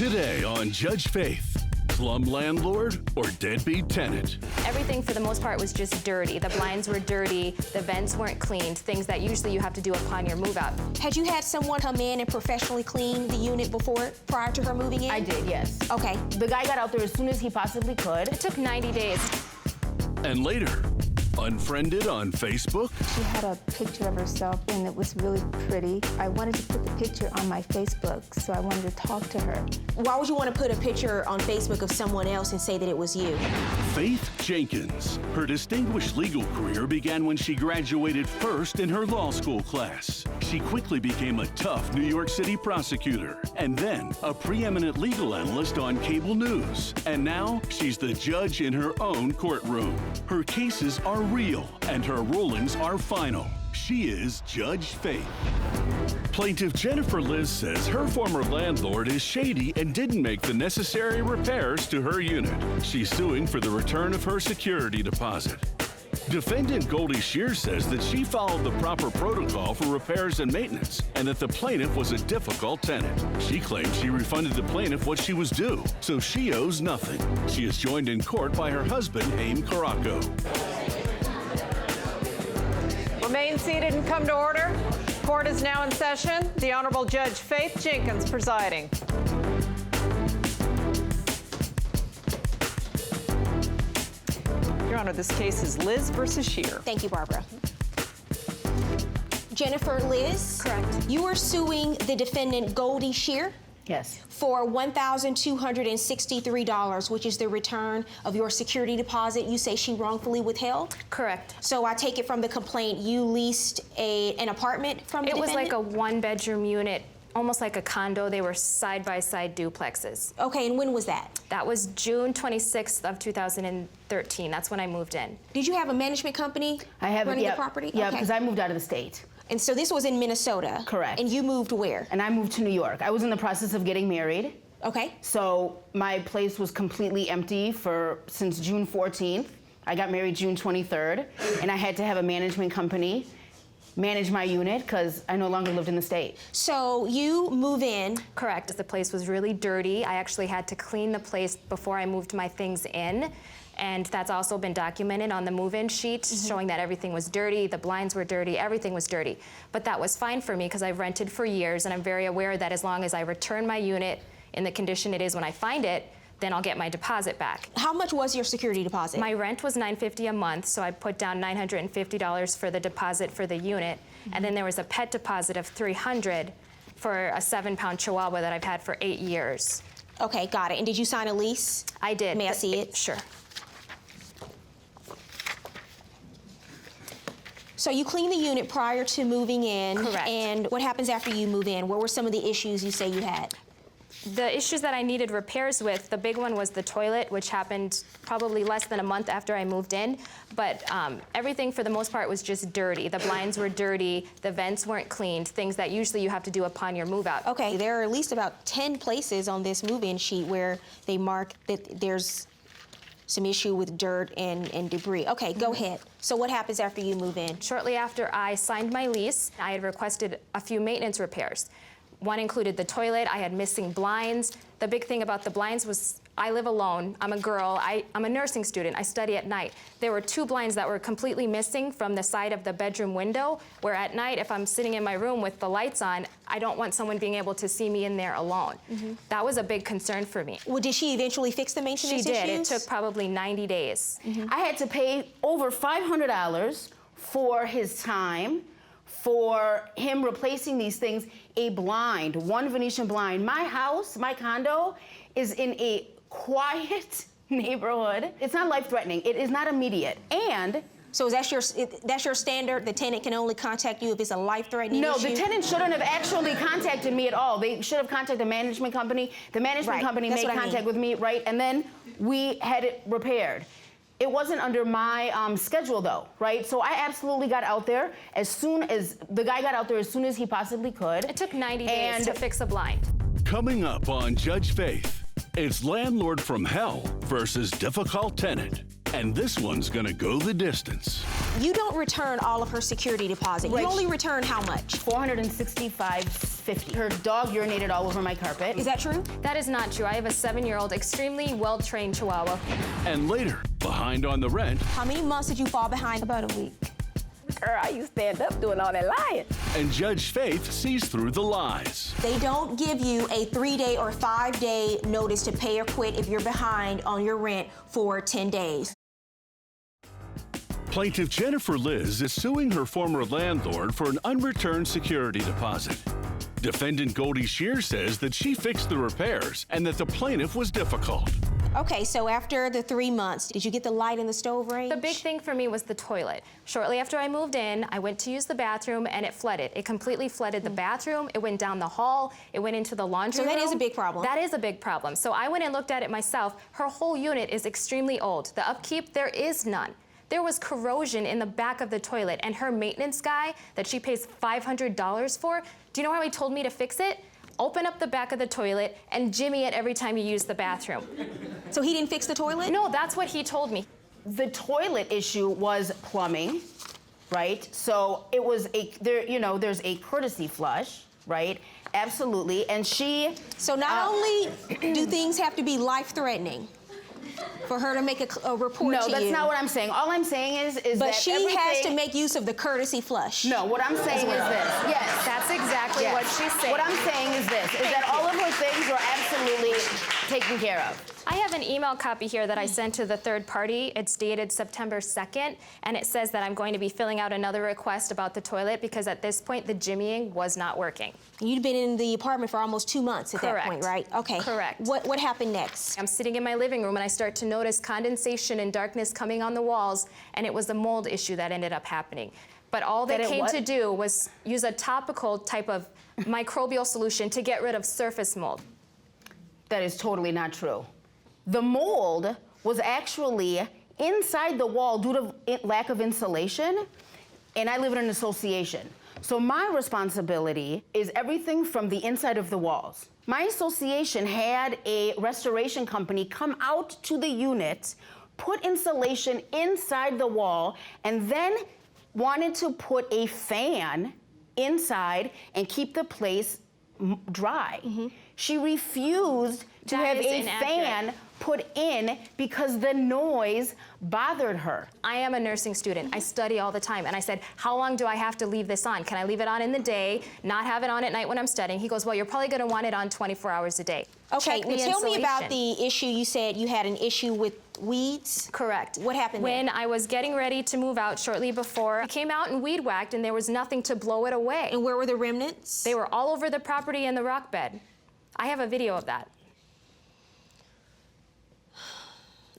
Today on Judge Faith, slum landlord or deadbeat tenant? Everything for the most part was just dirty. The blinds were dirty, the vents weren't cleaned, things that usually you have to do upon your move out. Had you had someone come in and professionally clean the unit before, prior to her moving in? I did, yes. Okay. The guy got out there as soon as he possibly could. It took 90 days. And later, unfriended on Facebook? She had a picture of herself and it was really pretty. I wanted to put the picture on my Facebook, so I wanted to talk to her. Why would you want to put a picture on Facebook of someone else and say that it was you? Faith Jenkins. Her distinguished legal career began when she graduated first in her law school class. She quickly became a tough New York City prosecutor and then a preeminent legal analyst on cable news. And now she's the judge in her own courtroom. Her cases are real and her rulings are final. She is Judge Faith. Plaintiff Jennifer Liz says her former landlord is shady and didn't make the necessary repairs to her unit. She's suing for the return of her security deposit. Defendant Goldie Shear says that she followed the proper protocol for repairs and maintenance and that the plaintiff was a difficult tenant. She claims she refunded the plaintiff what she was due, so she owes nothing. She is joined in court by her husband, Haim Caraco. Remain seated and come to order. Court is now in session. The Honorable Judge Faith Jenkins presiding. Your Honor, this case is Liz versus Shear. Thank you, Barbara. Jennifer Liz? Correct. You are suing the defendant Goldie Shear? Yes. For $1,263, which is the return of your security deposit you say she wrongfully withheld? Correct. So I take it from the complaint you leased an apartment from the defendant? It was like a one-bedroom unit, almost like a condo. They were side-by-side duplexes. Okay, and when was that? That was June 26th of 2013. That's when I moved in. Did you have a management company running the property? Yeah, Okay. because I moved out of the state. And so this was in Minnesota? Correct. And you moved where? And I moved to New York. I was in the process of getting married. Okay. So my place was completely empty since June 14th. I got married June 23rd, and I had to have a management company manage my unit because I no longer lived in the state. So you move in. Correct. The place was really dirty. I actually had to clean the place before I moved my things in. And that's also been documented on the move-in sheet, showing that everything was dirty, the blinds were dirty, everything was dirty. But that was fine for me because I've rented for years, and I'm very aware that as long as I return my unit in the condition it is when I find it, then I'll get my deposit back. How much was your security deposit? My rent was $950 a month, so I put down $950 for the deposit for the unit, and then there was a pet deposit of $300 for a 7-pound Chihuahua that I've had for 8 years. Okay, got it. And did you sign a lease? I did. May I see it? Sure. So you cleaned the unit prior to moving in. Correct. And what happens after you move in? What were some of the issues you say you had? The issues that I needed repairs with, the big one was the toilet, which happened probably less than a month after I moved in. But everything for the most part was just dirty. The blinds were dirty, the vents weren't cleaned, things that usually you have to do upon your move out. Okay, there are at least about 10 places on this move-in sheet where they mark that there's some issue with dirt and debris. Okay, go ahead. So what happens after you move in? Shortly after I signed my lease, I had requested a few maintenance repairs. One included the toilet. I had missing blinds. The big thing about the blinds was I live alone. I'm a girl. I'm a nursing student. I study at night. There were 2 blinds that were completely missing from the side of the bedroom window, where at night, if I'm sitting in my room with the lights on, I don't want someone being able to see me in there alone. That was a big concern for me. Well, did she eventually fix the maintenance She did. issues? It took probably 90 days. I had to pay over $500 for his time, for him replacing these things, a blind, 1 Venetian blind. My house, my condo, is in a quiet neighborhood. It's not life-threatening. It is not immediate. And so that's your standard? The tenant can only contact you if it's a life-threatening issue? No, the tenant shouldn't have actually contacted me at all. They should have contacted the management company. The management company made contact with me, right? And then we had it repaired. It wasn't under my schedule though, right? So I absolutely got out there as soon as he possibly could. It took 90 days to fix a blind. Coming up on Judge Faith, it's landlord from hell versus difficult tenant. And this one's gonna go the distance. You don't return all of her security deposit. Right. You only return how much? $465.50. $50. Her dog urinated all over my carpet. Is that true? That is not true. I have a 7-year-old, extremely well-trained Chihuahua. And later, behind on the rent, How many months did you fall behind? About a week. Girl, I used to stand up doing all that lying. and Judge Faith sees through the lies. They don't give you a 3-day or 5-day notice to pay or quit if you're behind on your rent for 10 days. Plaintiff Jennifer Liz is suing her former landlord for an unreturned security deposit. Defendant Goldie Shear says that she fixed the repairs and that the plaintiff was difficult. Okay, so after the 3 months, did you get the light in the stove range? The big thing for me was the toilet. Shortly after I moved in, I went to use the bathroom and it flooded. It completely flooded the bathroom. It went down the hall. It went into the laundry room. So that is a big problem. That is a big problem. So I went and looked at it myself. Her whole unit is extremely old. The upkeep, there is none. There was corrosion in the back of the toilet, and her maintenance guy that she pays $500 for, do you know how he told me to fix it? Open up the back of the toilet and jimmy it every time you use the bathroom. So he didn't fix the toilet? No, that's what he told me. The toilet issue was plumbing, right? So it was there's a courtesy flush, right? Absolutely, and she. So not only do things have to be life-threatening for her to make a report to you. No, that's not what I'm saying. All I'm saying is But that she has to make use of the courtesy flush. No, what I'm saying is this. Yes. That's exactly what she's saying. What I'm saying is this, is that all of her things were absolutely taken care of. I have an email copy here that I sent to the third party. It's dated September 2nd, and it says that I'm going to be filling out another request about the toilet because at this point, the jimmying was not working. You'd been in the apartment for almost 2 months at that point, right? Okay. Correct. What happened next? I'm sitting in my living room and I start to notice condensation and darkness coming on the walls, and it was a mold issue that ended up happening. But all they came to do was use a topical type of microbial solution to get rid of surface mold. That is totally not true. The mold was actually inside the wall due to lack of insulation, and I live in an association. So my responsibility is everything from the inside of the walls. My association had a restoration company come out to the unit, put insulation inside the wall, and then wanted to put a fan inside and keep the place dry. She refused to have a fan put in because the noise bothered her. I am a nursing student. I study all the time. And I said, how long do I have to leave this on? Can I leave it on in the day, not have it on at night when I'm studying? He goes, well, you're probably going to want it on 24 hours a day. Okay, Check the tell me about insulation. the issue. You said you had an issue with weeds? Correct. What happened When there? I was getting ready to move out shortly before, I came out and weed whacked and there was nothing to blow it away. And where were the remnants? They were all over the property and the rock bed. I have a video of that.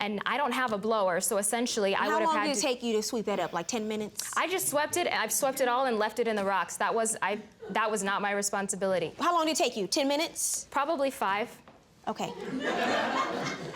And I don't have a blower, so essentially I would have had to... How long did it take you to sweep that up, like 10 minutes? I just swept it, I've swept it all and left it in the rocks. That was not my responsibility. How long did it take you, 10 minutes? Probably 5. Okay.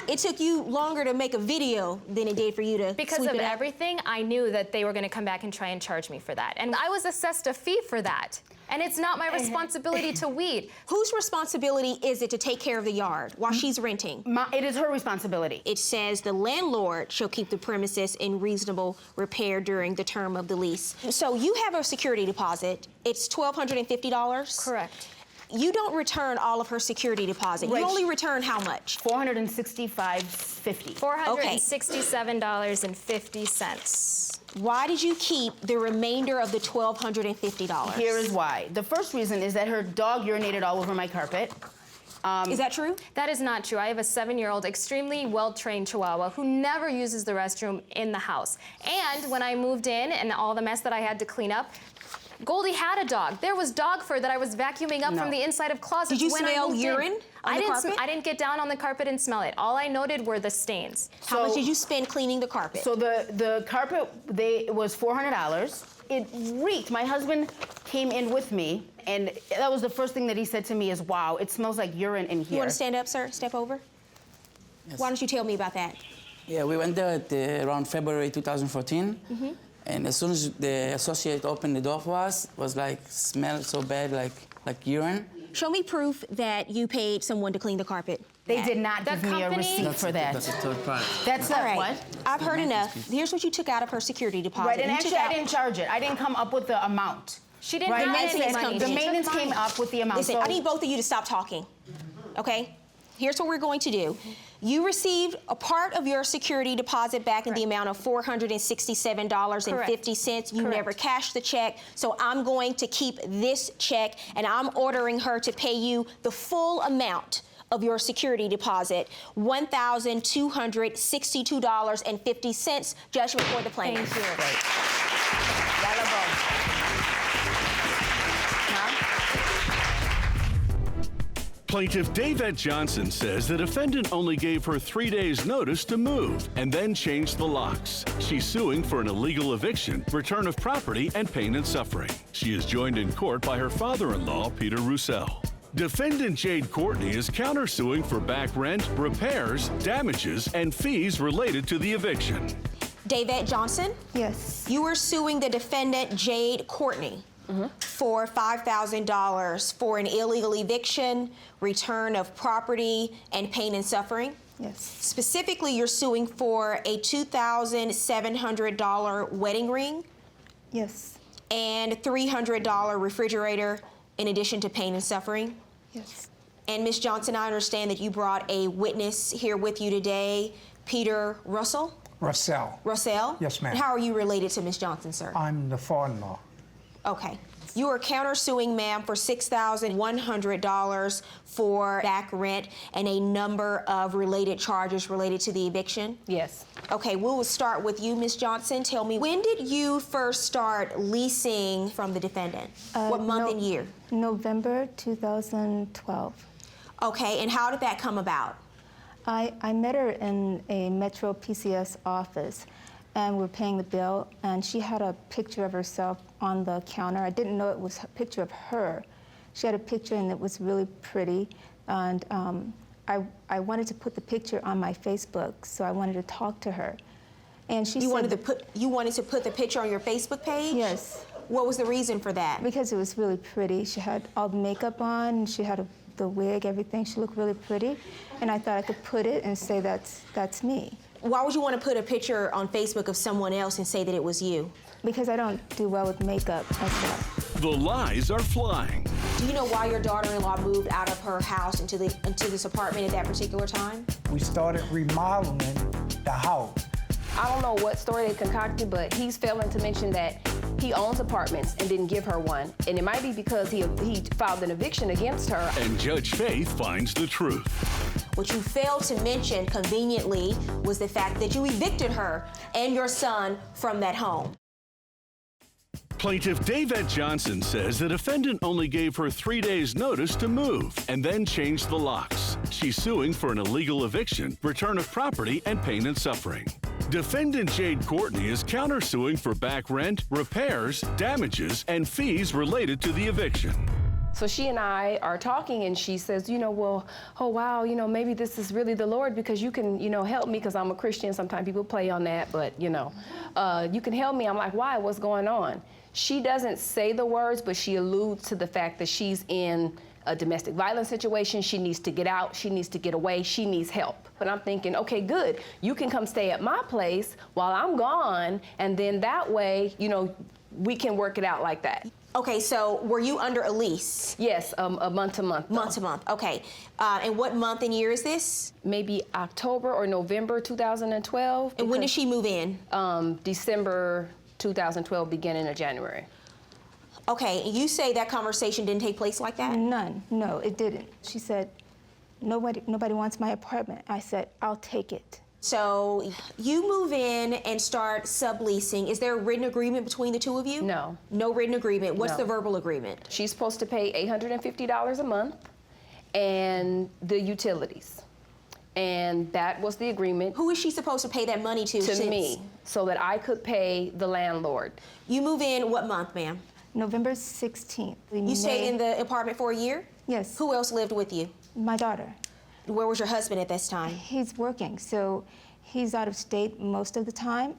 It took you longer to make a video than it did for you to Because sweep of it up? everything, I knew that they were gonna come back and try and charge me for that. And I was assessed a fee for that. And it's not my responsibility to weed. Whose responsibility is it to take care of the yard while she's renting? It is her responsibility. It says the landlord shall keep the premises in reasonable repair during the term of the lease. So you have a security deposit. It's $1,250? Correct. You don't return all of her security deposit. Right. You only return how much? $465.50. $467.50. Why did you keep the remainder of the $1,250? Here is why. The first reason is that her dog urinated all over my carpet. Is that true? That is not true. I have a 7-year-old, extremely well-trained Chihuahua who never uses the restroom in the house. And when I moved in and all the mess that I had to clean up, Goldie had a dog. There was dog fur that I was vacuuming up from the inside of closets. Did you when I smell moved urine in. on the carpet? I didn't get down on the carpet and smell it. All I noted were the stains. How much did you spend cleaning the carpet? So the carpet, it was $400. It reeked. My husband came in with me, and that was the first thing that he said to me is, wow, it smells like urine in here. You want to stand up, sir? Step over? Yes. Why don't you tell me about that? Yeah, we went there at around February 2014. And as soon as the associate opened the door for us, it was like, smelled so bad, like urine. Show me proof that you paid someone to clean the carpet. They did not give me a receipt for that. That's a third party. That's All right. what? I've heard enough. Here's what you took out of her security deposit. Right, and You actually took I out- didn't charge it. I didn't come up with the amount. She didn't Right, have any maintenance money. comes the in. maintenance came up with the amount. Listen, So I need both of you to stop talking, okay? Here's what we're going to do. You received a part of your security deposit back in the amount of $467.50. You never cashed the check, so I'm going to keep this check, and I'm ordering her to pay you the full amount of your security deposit, $1,262.50. Judgment for the plaintiff. Thank you. That'll go. Plaintiff Deyvette Johnson says the defendant only gave her 3 days' notice to move and then changed the locks. She's suing for an illegal eviction, return of property, and pain and suffering. She is joined in court by her father-in-law, Peter ROUSSELL. Defendant Jade Courtney is countersuing for back rent, repairs, damages, and fees related to the eviction. Deyvette Johnson? Yes. You are suing the defendant, Jade Courtney, for $5,000 for an illegal eviction, return of property, and pain and suffering. Yes. Specifically, you're suing for a $2,700 wedding ring Yes. and $300 refrigerator in addition to pain and suffering. Yes. And Ms. Johnson, I understand that you brought a witness here with you today, Peter ROUSSELL? ROUSSELL. ROUSSELL? Yes, ma'am. How are you related to Ms. Johnson, sir? I'm the father-in-law. Okay. You are countersuing, ma'am, for $6,100 for back rent and a number of related charges related to the eviction? Yes. Okay, we'll start with you, Ms. Johnson. Tell me, when did you first start leasing from the defendant? What month and year? November 2012. Okay, and how did that come about? I met her in a Metro PCS office, and we're paying the bill, and she had a picture of herself on the counter. I didn't know it was a picture of her. She had a picture, and it was really pretty, and I wanted to put the picture on my Facebook, so I wanted to talk to her. And she said... You wanted to put the picture on your Facebook page? Yes. What was the reason for that? Because it was really pretty. She had all the makeup on, and she had the wig, everything. She looked really pretty, and I thought I could put it and say that's me. Why would you want to put a picture on Facebook of someone else and say that it was you? Because I don't do well with makeup as well. The lies are flying. Do you know why your daughter-in-law moved out of her house into this apartment at that particular time? We started remodeling the house. I don't know what story they concocted, but he's failing to mention that he owns apartments and didn't give her one. And it might be because he filed an eviction against her. And Judge Faith finds the truth. What you failed to mention conveniently was the fact that you evicted her and your son from that home. Plaintiff Deyvette Johnson says the defendant only gave her 3 days' notice to move and then changed the locks. She's suing for an illegal eviction, return of property, and pain and suffering. Defendant Jade Courtney is countersuing for back rent, repairs, damages, and fees related to the eviction. So she and I are talking, and she says, well, oh, wow, maybe this is really the Lord because you can, help me because I'm a Christian. Sometimes people play on that, but, you can help me. I'm like, why? What's going on? She doesn't say the words, but she alludes to the fact that she's in a domestic violence situation. She needs to get out. She needs to get away. She needs help. But I'm thinking, okay, good. You can come stay at my place while I'm gone, and then that way, we can work it out like that. Okay, so were you under a lease? Yes, a month to month. Month to month, okay. And what month and year is this? Maybe October or November 2012. And when did she move in? December 2012, beginning of January. Okay, and you say that conversation didn't take place like that? None, no, it didn't. She said, nobody wants my apartment. I said, I'll take it. So you move in and start subleasing. Is there a written agreement between the two of you? No. No written agreement. What's No. the verbal agreement? She's supposed to pay $850 a month and the utilities. And that was the agreement. Who is she supposed to pay that money to? To me, so that I could pay the landlord. You move in what month, ma'am? November 16th. You stayed in the apartment for a year? Yes. Who else lived with you? My daughter. Where was your husband at this time? He's working, so he's out of state most of the time.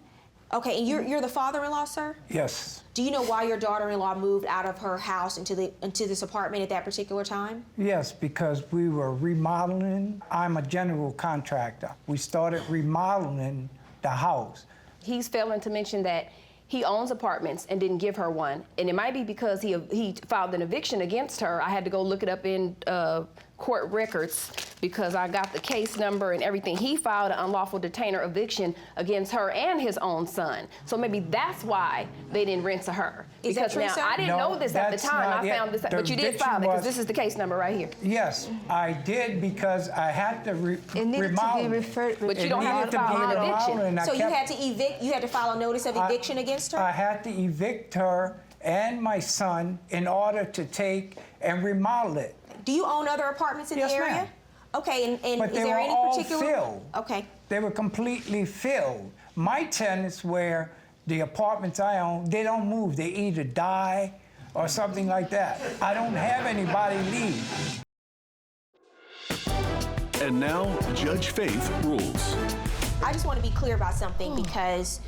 Okay, and you're the father-in-law, sir? Yes. Do you know why your daughter-in-law moved out of her house into this apartment at that particular time? Yes, because we were remodeling. I'm a general contractor. We started remodeling the house. He's failing to mention that he owns apartments and didn't give her one. And it might be because he filed an eviction against her. I had to go look it up in court records because I got the case number and everything. He filed an unlawful detainer eviction against her and his own son. So maybe that's why they didn't rent to her. Is that Because true, now, sir? I didn't know this at the time. I found this, but you did file it because this is the case number right here. Yes, I did because I had to It needed remodel. to be referred. But you don't have to file an eviction. So you had to evict, you had to file a notice of eviction against her? I had to evict her and my son in order to take and remodel it. Do you own other apartments in Yes, the area? ma'am. Okay, and But is they there were any all particular? filled. Okay. They were completely filled. My tenants where the apartments I own, they don't move. They either die or something like that. I don't have anybody leave. And now, Judge Faith rules. I just want to be clear about something because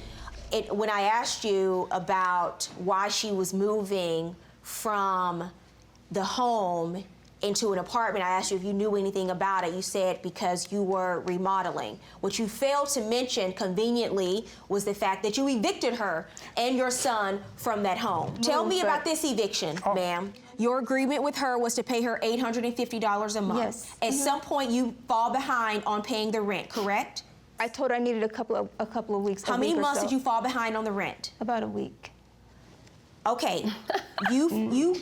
when I asked you about why she was moving from the home into an apartment, I asked you if you knew anything about it. You said because you were remodeling. What you failed to mention conveniently was the fact that you evicted her and your son from that home. Tell me about this eviction, ma'am. Your agreement with her was to pay her $850 a month. Yes. At some point, you fall behind on paying the rent, correct? I told her I needed a couple of weeks. How many months did you fall behind on the rent? About a week. Okay, you Girl, you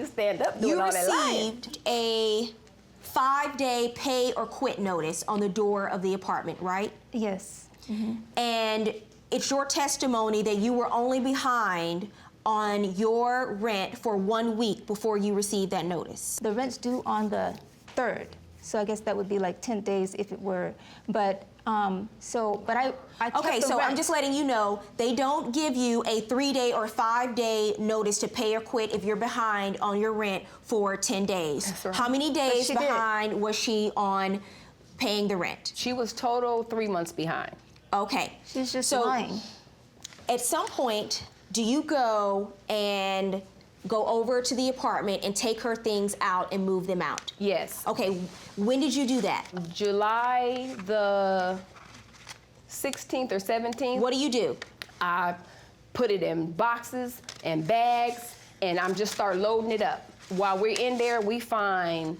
stand up doing all that lying. received a 5-day pay or quit notice on the door of the apartment, right? Yes. And it's your testimony that you were only behind on your rent for 1 week before you received that notice. The rent's due on the 3rd, so I guess that would be like 10 days if it were. But I kept Okay, the so rent. I'm just letting you know, they don't give you a 3-day or 5-day notice to pay or quit if you're behind on your rent for 10 days. That's right. How many days she did. behind was she on paying the rent? She was total 3 months behind. Okay. She's just So, lying. At some point, do you go over to the apartment and take her things out and move them out? Yes. Okay, when did you do that? July the 16th or 17th. What do you do? I put it in boxes and bags, and I'm just start loading it up. While we're in there, we find,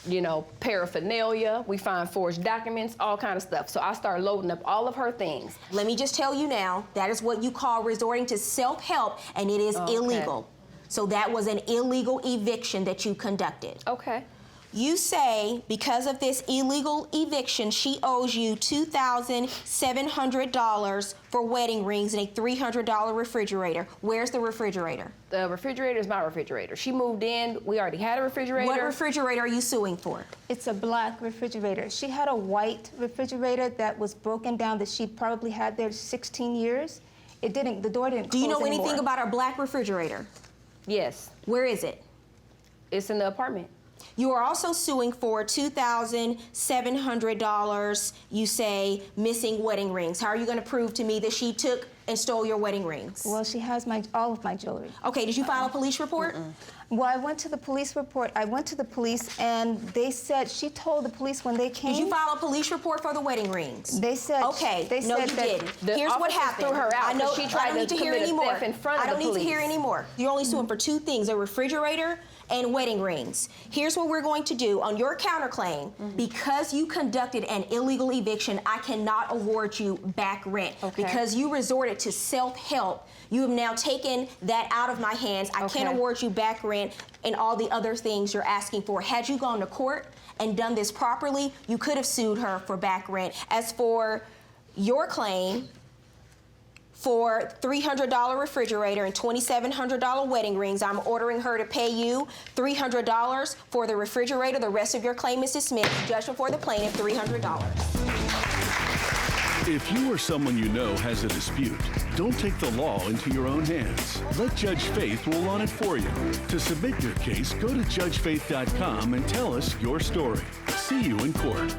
you know, paraphernalia, we find forged documents, all kind of stuff. So I start loading up all of her things. Let me just tell you now, that is what you call resorting to self-help, and it is illegal. So that was an illegal eviction that you conducted. Okay. You say because of this illegal eviction, she owes you $2,700 for wedding rings and a $300 refrigerator. Where's the refrigerator? The refrigerator is my refrigerator. She moved in, we already had a refrigerator. What refrigerator are you suing for? It's a black refrigerator. She had a white refrigerator that was broken down that she probably had there 16 years. The door didn't close Do you know anything anymore. about our black refrigerator? Yes. Where is it? It's in the apartment. You are also suing for $2,700, you say, missing wedding rings. How are you going to prove to me that she took and stole your wedding rings? Well, she has all of my jewelry. Okay, did you file a police report? Well, I went to the police report. I went to the police, and they said, she told the police when they came. Did you file a police report for the wedding rings? They said. Okay, they no, said you that didn't. The Here's what officers happened. threw her out I know. 'cause she tried I don't need to to hear commit a anymore. theft in front of I don't the need to hear police. anymore. You're only suing for 2 things: a refrigerator and wedding rings. Here's what we're going to do on your counterclaim. Because you conducted an illegal eviction, I cannot award you back rent. Okay. Because you resorted to self-help, you have now taken that out of my hands. I can't Okay. award you back rent and all the other things you're asking for. Had you gone to court and done this properly, you could have sued her for back rent. As for your claim for $300 refrigerator and $2,700 wedding rings, I'm ordering her to pay you $300 for the refrigerator. The rest of your claim is dismissed. Judgment for the plaintiff, $300. If you or someone you know has a dispute, don't take the law into your own hands. Let Judge Faith rule on it for you. To submit your case, go to judgefaith.com and tell us your story. See you in court.